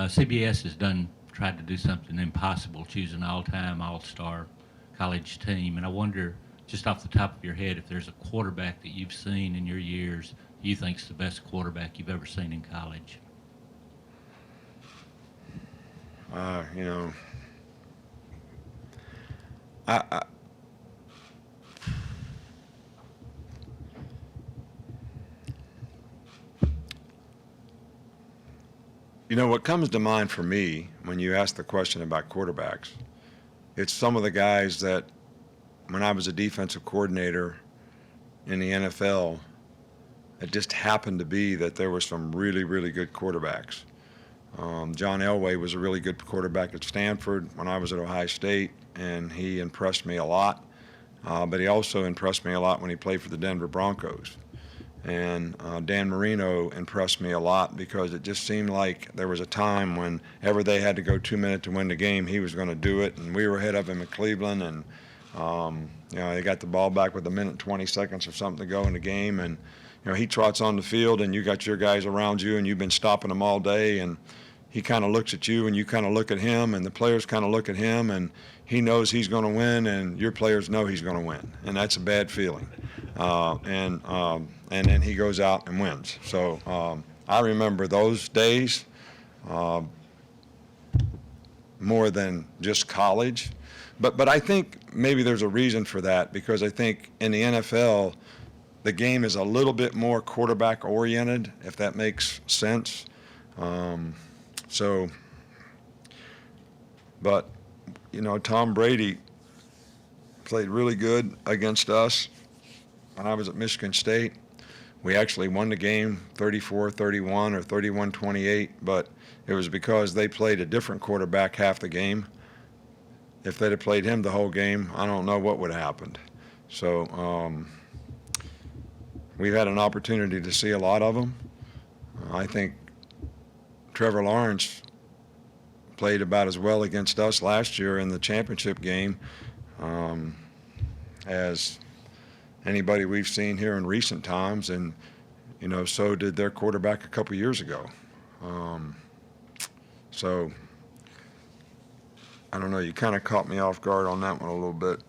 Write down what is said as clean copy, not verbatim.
CBS has tried to do something impossible, choose an all-time all-star college team, and I wonder, just off the top of your head, if there's a quarterback that you've seen in your years you think's the best quarterback you've ever seen in college. You know, I you know what comes to mind for me when you ask the question about quarterbacks, it's some of the guys that when I was a defensive coordinator in the NFL, it just happened to be that there were some really, really good quarterbacks. John Elway was a really good quarterback at Stanford when I was at Ohio State, and he impressed me a lot. But he also impressed me a lot when he played for the Denver Broncos. And Dan Marino impressed me a lot because it just seemed like there was a time whenever they had to go 2 minutes to win the game, he was going to do it. And we were ahead of him in Cleveland, and you know, they got the ball back with 1:20 or something to go in the game, and you know, he trots on the field, and you got your guys around you, and you've been stopping them all day, and he kind of looks at you, and you kind of look at him, and the players kind of look at him, and he knows he's going to win, and your players know he's going to win, and that's a bad feeling. And then he goes out and wins. So I remember those days more than just college. But I think maybe there's a reason for that, because I think in the NFL, the game is a little bit more quarterback oriented, if that makes sense. But you know, Tom Brady played really good against us when I was at Michigan State. We actually won the game 34-31 or 31-28, but it was because they played a different quarterback half the game. If they'd have played him the whole game, I don't know what would have happened. So we've had an opportunity to see a lot of them. I think Trevor Lawrence played about as well against us last year in the championship game as anybody we've seen here in recent times, and you know, so did their quarterback a couple years ago. So I don't know, you kind of caught me off guard on that one a little bit.